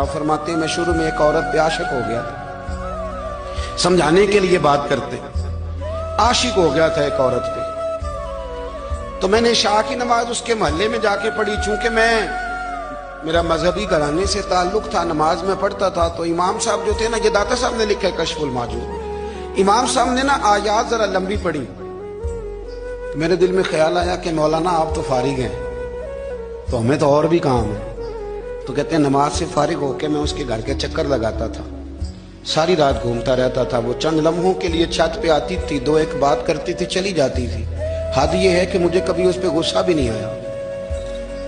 फरमाते हैं मैं शुरू में एक औरत पे आशिक हो गया था, समझाने के लिए बात करते, आशिक हो गया था एक औरत पे। तो मैंने इशा की नमाज उसके मोहल्ले में जाके पढ़ी। चूंकि मेरा मजहबी घराने से ताल्लुक था, नमाज में पढ़ता था, तो इमाम साहब जो थे ना, ये दाता साहब ने लिखा है कशफुल माजूद, इमाम साहब ने ना आयात जरा लंबी पढ़ी। तो मेरे दिल में ख्याल आया कि मौलाना आप तो फारिग हैं, तो हमें तो और भी काम है। तो कहते हैं नमाज से फारिग होकर मैं उसके घर के चक्कर लगाता था, सारी रात घूमता रहता था। वो चंद लम्हों के लिए छत पे आती थी, दो एक बात करती थी, चली जाती थी। हद ये है कि मुझे कभी उस पर गुस्सा भी नहीं आया,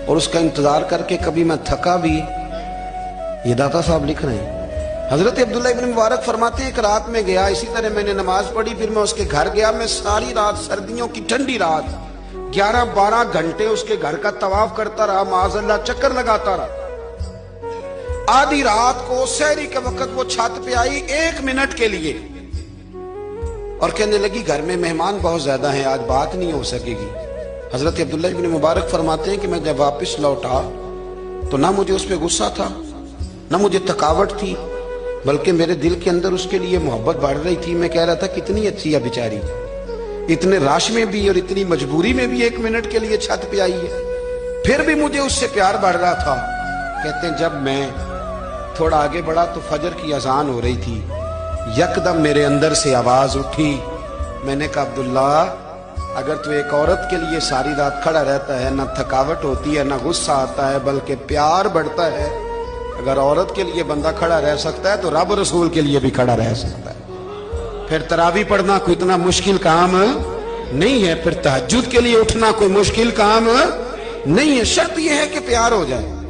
और उसका इंतजार करके कभी मैं थका भी। ये दाता साहब लिख रहे हैं। हजरत अब्दुल्ला इब्न मुबारक फरमाते हैं एक रात में गया, इसी तरह मैंने नमाज पढ़ी, फिर मैं उसके घर गया। मैं सारी रात, सर्दियों की ठंडी रात, 11-12 घंटे उसके घर का तवाफ करता रहा, माज़अल्लाह चक्कर लगाता रहा। आधी रात को सहरी के वक्त वो छत पे आई 1 मिनट के लिए, और कहने लगी घर में मेहमान बहुत ज्यादा हैं, आज बात नहीं हो सकेगी। हजरत अब्दुल्ला इब्न मुबारक फरमाते हैं कि मैं जब वापस लौटा तो ना मुझे उस पर गुस्सा था, ना मुझे थकावट थी, बल्कि मेरे दिल के अंदर उसके लिए मोहब्बत बढ़ रही थी। मैं कह रहा था कितनी अच्छी है बेचारी, इतने राश में भी और इतनी मजबूरी में भी 1 मिनट के लिए छत पे आई है, फिर भी मुझे उससे प्यार बढ़ रहा था। कहते हैं जब मैं थोड़ा आगे बढ़ा तो फजर की अजान हो रही थी, यकदम मेरे अंदर से आवाज उठी। मैंने कहा अब्दुल्ला, अगर तू एक औरत के लिए सारी रात खड़ा रहता है, ना थकावट होती है, ना गुस्सा आता है, बल्कि प्यार बढ़ता है, अगर औरत के लिए बंदा खड़ा रह सकता है तो रब रसूल के लिए भी खड़ा रह सकता है। फिर तरावी पढ़ना कोई इतना मुश्किल काम नहीं है, फिर तहज्जुद के लिए उठना कोई मुश्किल काम नहीं है। शर्त यह है कि प्यार हो जाए।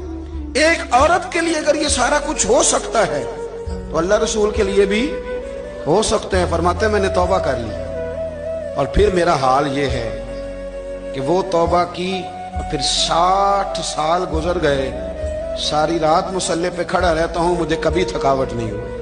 एक औरत के लिए अगर ये सारा कुछ हो सकता है तो अल्लाह रसूल के लिए भी हो सकते हैं। फरमाते मैंने तौबा कर ली, और फिर मेरा हाल ये है कि वो तौबा की, और फिर 60 साल गुजर गए, सारी रात मुसल्ले पे खड़ा रहता हूं, मुझे कभी थकावट नहीं हुई।